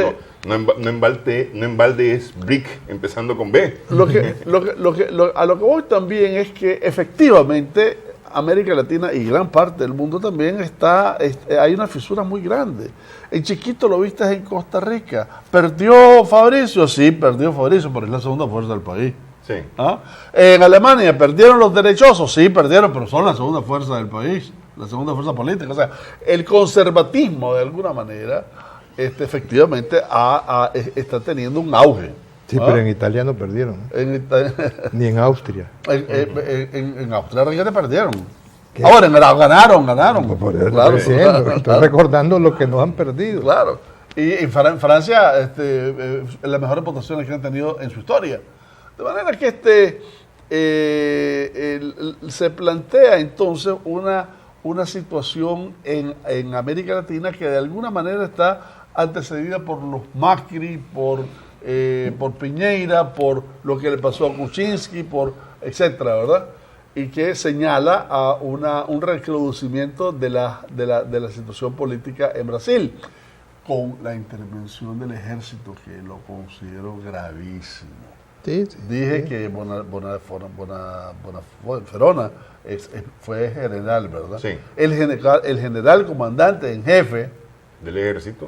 en balde es BRIC, empezando con B. a lo que voy también es que efectivamente América Latina y gran parte del mundo también hay una fisura muy grande. En chiquito lo viste en Costa Rica. ¿Perdió Fabricio? Sí, perdió Fabricio, pero es la segunda fuerza del país. Sí. ¿Ah? En Alemania, ¿perdieron los derechosos? Sí, perdieron, pero son la segunda fuerza del país, la segunda fuerza política. O sea, el conservatismo, de alguna manera, efectivamente está teniendo un auge. Sí, pero en Italia no perdieron. Ni en Austria. En Austria realmente perdieron. ¿Qué? Ahora ganaron. Claro, estoy recordando lo que no han perdido. Claro. Y en Francia, las mejores votaciones que han tenido en su historia. De manera que se plantea entonces una situación en América Latina que de alguna manera está antecedida por los Macri, por Piñera, por lo que le pasó a Kuczynski, etcétera, ¿verdad? Y que señala a un recrudecimiento de la situación política en Brasil, con la intervención del ejército, que lo considero gravísimo. Sí. Dije que Ferona fue general, ¿verdad? Sí. El general comandante en jefe del ejército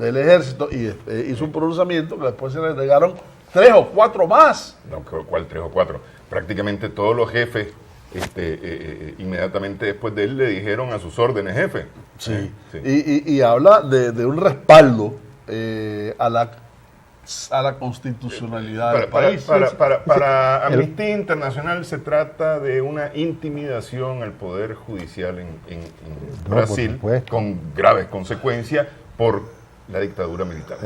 y hizo un pronunciamiento que después se le agregaron 3 o 4 más. No, ¿cuál 3 o 4? Prácticamente todos los jefes inmediatamente después de él le dijeron a sus órdenes, jefe. Sí. Y habla de un respaldo a la constitucionalidad del país. Para Amnistía Internacional se trata de una intimidación al Poder Judicial en Brasil, con graves consecuencias por la dictadura militar.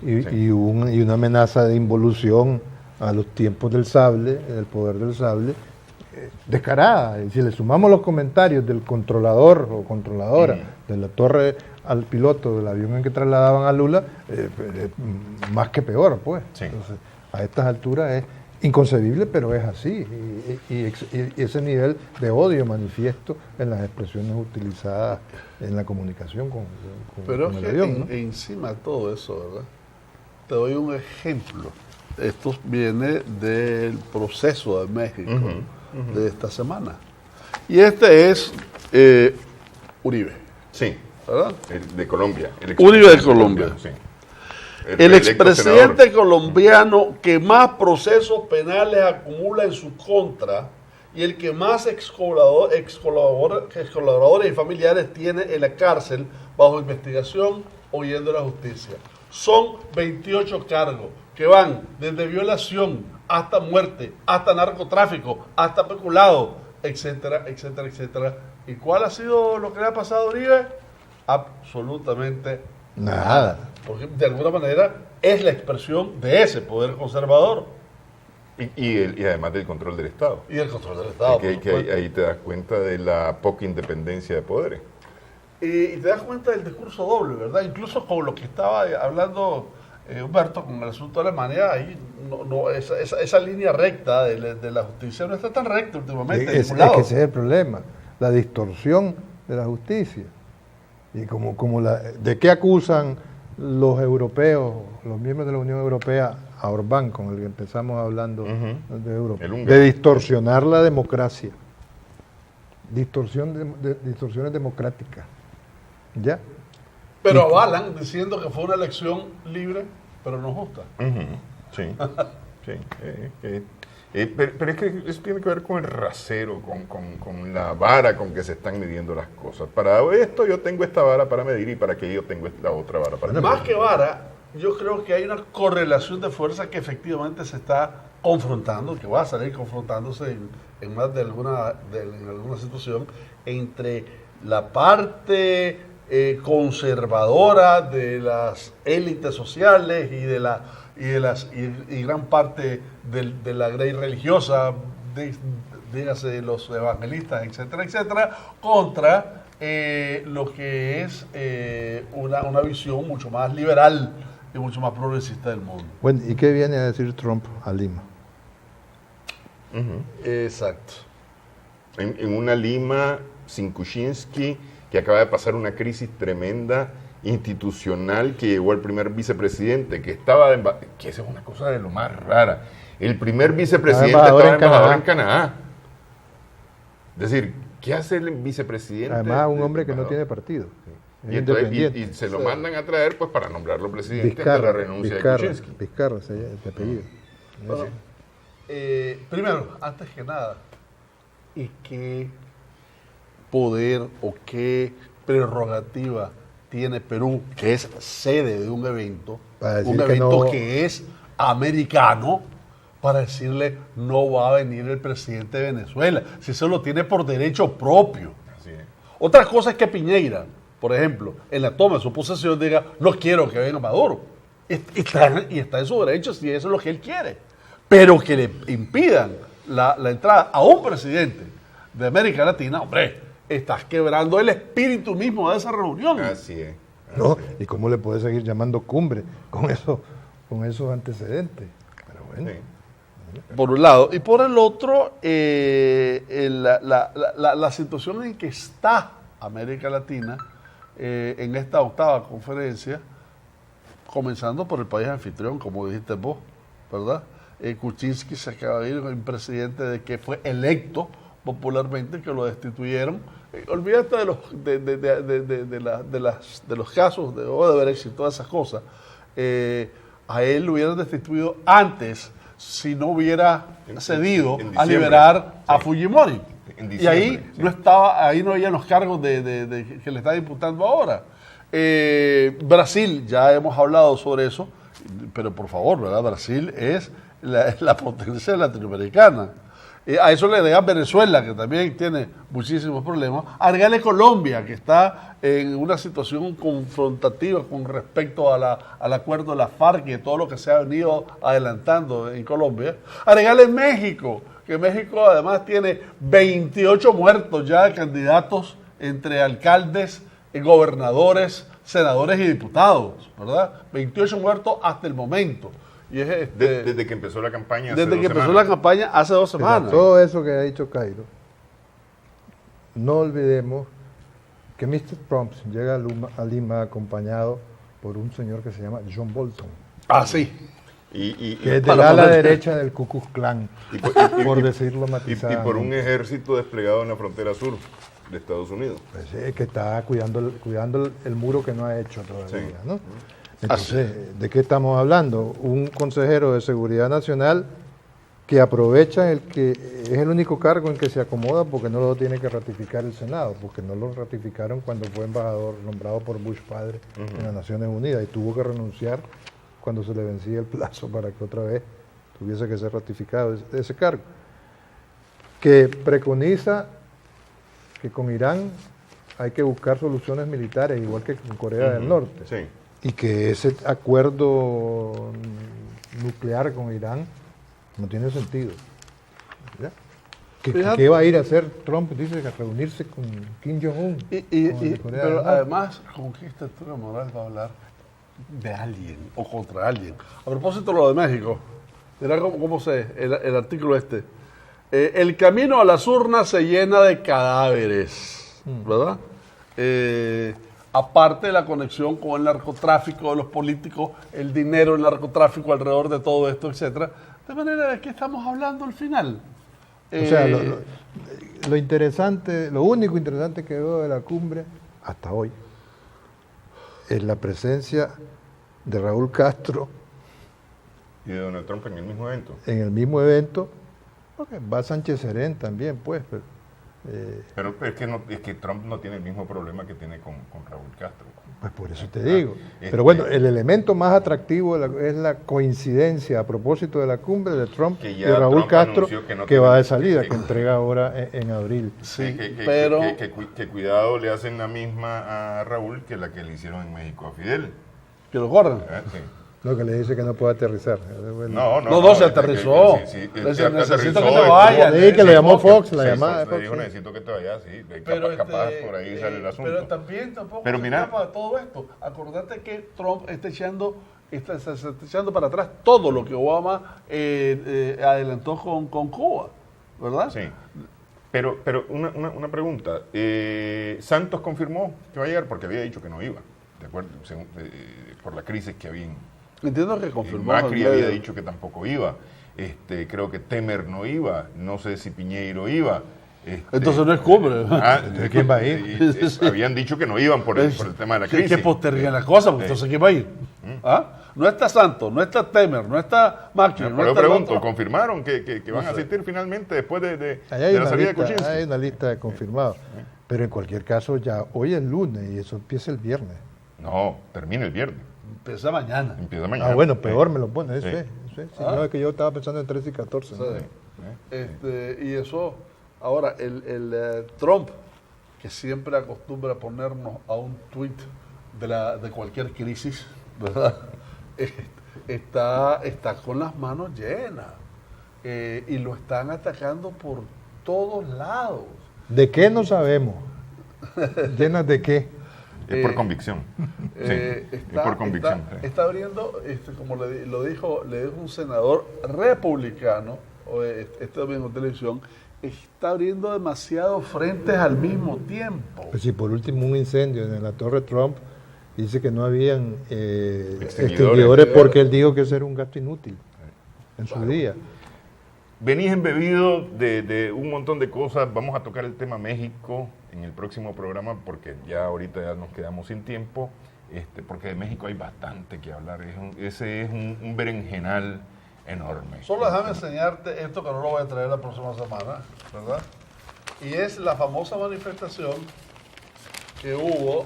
Y una amenaza de involución a los tiempos del sable, del poder del sable, descarada. Y si le sumamos los comentarios del controlador o controladora de la torre al piloto del avión en que trasladaban a Lula, más que peor, pues. Sí. Entonces, a estas alturas es inconcebible, pero es así. Y ese nivel de odio manifiesto en las expresiones utilizadas en la comunicación con el avión, ¿no? Encima de todo eso, ¿verdad? Te doy un ejemplo. Esto viene del proceso de México de esta semana. Y este es Uribe. Sí. ¿Verdad? De Colombia. Uribe de Colombia. Sí. El expresidente colombiano que más procesos penales acumula en su contra y el que más excolaboradores y familiares tiene en la cárcel bajo investigación o huyendo de la justicia. Son 28 cargos que van desde violación hasta muerte, hasta narcotráfico, hasta peculado, etcétera, etcétera, etcétera. ¿Y cuál ha sido lo que le ha pasado a Uribe? Absolutamente nada. Porque de alguna manera es la expresión de ese poder conservador. Y además del control del Estado. Y el control del Estado. Que ahí te das cuenta de la poca independencia de poderes. Y te das cuenta del discurso doble, ¿verdad? Incluso con lo que estaba hablando Humberto, con el asunto de Alemania, ahí esa línea recta de la justicia no está tan recta últimamente. Es que ese es el problema, la distorsión de la justicia. Y ¿de qué acusan los europeos, los miembros de la Unión Europea, a Orbán, con el que empezamos hablando de Europa? De distorsionar la democracia. Distorsiones democráticas. ¿Ya? Pero avalan diciendo que fue una elección libre, pero no justa. Sí. Pero es que eso tiene que ver con el rasero, con la vara con que se están midiendo las cosas. Para esto yo tengo esta vara para medir y para aquello tengo esta otra vara para medir. Más que vara, yo creo que hay una correlación de fuerza que efectivamente se está confrontando, que va a salir confrontándose en más de alguna situación, entre la parte conservadora de las élites sociales y gran parte de la grey religiosa, dígase los evangelistas, etcétera, etcétera, contra lo que es una visión mucho más liberal y mucho más progresista del mundo. Bueno, ¿y qué viene a decir Trump a Lima? Exacto. En una Lima sin Kuczynski, que acaba de pasar una crisis tremenda institucional, que llegó el primer vicepresidente, que estaba que esa es una cosa de lo más rara. El primer vicepresidente estaba embajador en Canadá. Es decir, ¿qué hace el vicepresidente? Además, un hombre que no tiene partido. Es Y, entonces, independiente. y se lo mandan a traer pues para nombrarlo presidente ante la renuncia de Kuczynski. Vizcarra, de apellido. Bueno, primero, antes que nada, ¿y qué poder o qué prerrogativa tiene Perú, que es sede de un evento que es americano, para decirle no va a venir el presidente de Venezuela, si eso lo tiene por derecho propio? Así es. Otra cosa es que Piñera, por ejemplo, en la toma de su posesión diga no quiero que venga Maduro. Y está en su derecho si eso es lo que él quiere. Pero que le impidan la entrada a un presidente de América Latina, hombre, estás quebrando el espíritu mismo de esa reunión. Así es. No, ¿y cómo le puede seguir llamando cumbre con esos antecedentes? Pero bueno. Sí. Por un lado. Y por el otro, la situación en que está América Latina en esta octava conferencia, comenzando por el país anfitrión, como dijiste vos, ¿verdad? Kuczynski se acaba de ir, un presidente de que fue electo popularmente, que lo destituyeron. Olvídate de los casos de Odebrecht y todas esas cosas. A él lo hubieran destituido antes si no hubiera cedido a liberar a Fujimori. Y ahí no estaba, ahí no había los cargos que le está imputando ahora. Brasil, ya hemos hablado sobre eso, pero por favor, ¿verdad? Brasil es la potencia latinoamericana. A eso le agregan Venezuela, que también tiene muchísimos problemas. Agregale Colombia, que está en una situación confrontativa con respecto al acuerdo de la FARC y de todo lo que se ha venido adelantando en Colombia. Agregale México, que México además tiene 28 muertos ya de candidatos entre alcaldes, gobernadores, senadores y diputados, ¿verdad? 28 muertos hasta el momento. Y es desde que empezó la campaña hace 2 desde que empezó semanas. la campaña hace 2 semanas. Pero todo eso que ha dicho Cairo, no olvidemos que Mr. Trump llega a Lima acompañado por un señor que se llama John Bolton. Ah, sí. Que es de la derecha del Ku Klux Klan, por decirlo matizadamente. Y por un ejército desplegado en la frontera sur de Estados Unidos. Pues, que está cuidando el muro que no ha hecho todavía, Sí. ¿no? Entonces, ¿de qué estamos hablando? Un consejero de Seguridad Nacional que aprovecha que es el único cargo en que se acomoda porque no lo tiene que ratificar el Senado, porque no lo ratificaron cuando fue embajador nombrado por Bush padre en las Naciones Unidas y tuvo que renunciar cuando se le vencía el plazo para que otra vez tuviese que ser ratificado ese cargo. Que preconiza que con Irán hay que buscar soluciones militares, igual que con Corea del Norte. Sí. Y que ese acuerdo nuclear con Irán no tiene sentido. ¿Ya? ¿Qué va a ir a hacer Trump? Dice que a reunirse con Kim Jong-un. Pero además, con qué estatura moral va a hablar de alguien o contra alguien. A propósito de lo de México, mira cómo el artículo este. El camino a las urnas se llena de cadáveres, ¿verdad? Aparte de la conexión con el narcotráfico de los políticos, el dinero del narcotráfico alrededor de todo esto, etcétera. De manera de que estamos hablando al final. O sea, lo interesante, lo único interesante que veo de la cumbre hasta hoy es la presencia de Raúl Castro Y de Donald Trump en el mismo evento. en el mismo evento. Okay, va Sánchez Serén también, pues. Pero es que Trump no tiene el mismo problema que tiene con Raúl Castro. Pues por eso te digo. Pero bueno, el elemento más atractivo es la coincidencia a propósito de la cumbre de Trump Que y ya Raúl Trump Castro, anunció que no que va de tiene- salida, sí. que entrega ahora en abril. Sí, que pero... que cuidado le hacen la misma a Raúl que la que le hicieron en México a Fidel. Que lo corran. Sí. Lo que le dice que no puede aterrizar. Bueno, No, se aterrizó. Necesito que te vayas. Sí, que le llamó Fox, la llamada de Le Fox, dijo, sí. necesito que te vayas, sí. Pero, capaz por ahí sale el asunto. Pero también tampoco Pero se mira- escapa de todo esto. Acordate que Trump está echando para atrás todo lo que Obama adelantó con Cuba. ¿verdad? Sí. Pero una pregunta. Santos confirmó que va a llegar porque había dicho que no iba, de acuerdo, por la crisis que había Entiendo que en confirmó. Macri había dicho que tampoco iba. Creo que Temer no iba. No sé si Piñeiro iba. Entonces no es cumbre. ¿De quién va a ir? Habían dicho que no iban por el tema de la crisis. Que posterguen la cosa, porque entonces ¿quién va a ir? ¿Ah? No está Santos, no está Temer, no está Macri. No, no pero está pregunto, el otro. ¿confirmaron que van a asistir finalmente después de Ahí la salida de Kuczynski? hay una lista de confirmados. Pero en cualquier caso, ya hoy es lunes y eso empieza el viernes. No, termina el viernes. Empieza mañana. Empieza mañana. Bueno, peor me lo pone. Sí. Sí. No, es que yo estaba pensando en 13 y 14. ¿no? Y eso, ahora, el Trump, que siempre acostumbra ponernos a un tuit de cualquier crisis, ¿verdad? Está con las manos llenas y lo están atacando por todos lados. ¿De qué no sabemos? ¿Llenas de qué? Es por convicción. Sí, es por convicción. Está abriendo, como le dijo un senador republicano este domingo en televisión, está abriendo demasiados frentes al mismo tiempo. Pues si por último un incendio en la Torre Trump dice que no habían extinguidores porque él dijo que ese era un gasto inútil en su día. Venís embebido de un montón de cosas. Vamos a tocar el tema México en el próximo programa porque ya ahorita ya nos quedamos sin tiempo, porque de México hay bastante que hablar. Ese es un berenjenal enorme. Solo déjame enseñarte esto que no lo voy a traer la próxima semana, ¿verdad? Y es la famosa manifestación que hubo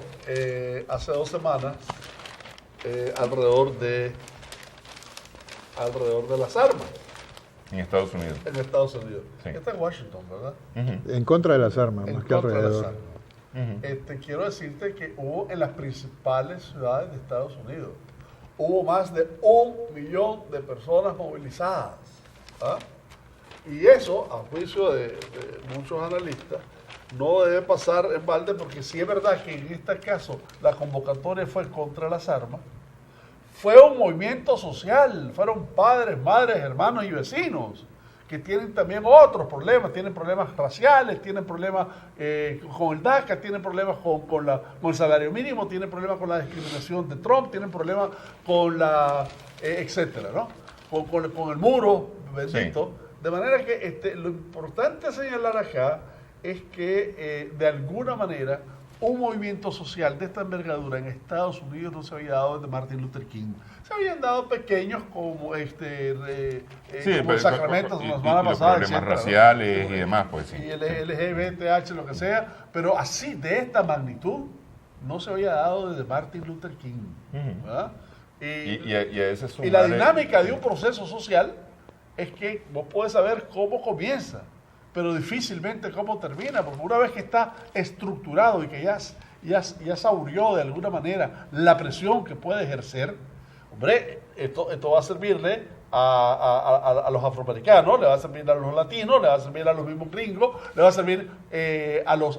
hace 2 semanas alrededor de las armas. En Estados Unidos. En Estados Unidos. Sí. Está en Washington, ¿verdad? En contra de las armas, En más que contra de las alrededor. armas. Quiero decirte que hubo en las principales ciudades de Estados Unidos, hubo más de 1 millón de personas movilizadas. ¿Ah? Y eso, a juicio de muchos analistas, no debe pasar en balde porque sí es verdad que en este caso la convocatoria fue contra las armas. Fue un movimiento social, fueron padres, madres, hermanos y vecinos que tienen también otros problemas, tienen problemas raciales, tienen problemas con el DACA, tienen problemas con el salario mínimo, tienen problemas con la discriminación de Trump, tienen problemas con etcétera, ¿no? Con el muro, bendito. Sí. De manera que lo importante señalar acá es que de alguna manera un movimiento social de esta envergadura en Estados Unidos no se había dado desde Martin Luther King. Se habían dado pequeños como como Sacramento la semana pasada, problemas raciales y demás, pues sí. Y el LGBTH, lo que sea, pero así de esta magnitud no se había dado desde Martin Luther King. ¿Verdad? Y la dinámica de un proceso social es que vos podés saber cómo comienza, pero difícilmente cómo termina, porque una vez que está estructurado y que ya saboreó de alguna manera la presión que puede ejercer, hombre, esto va a servirle a los afroamericanos, le va a servir a los latinos, le va a servir a los mismos gringos, le va a servir a los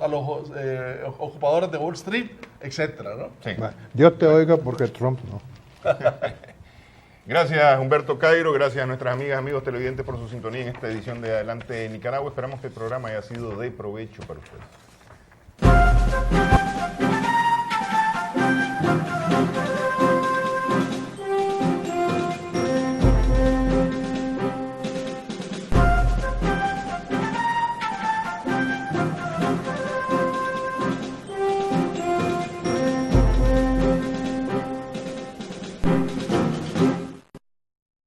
ocupadores de Wall Street, etcétera, ¿no? Sí. Dios te oiga porque Trump no. Gracias Humberto Cairo, gracias a nuestras amigas, amigos televidentes por su sintonía en esta edición de Adelante Nicaragua. Esperamos que el programa haya sido de provecho para ustedes.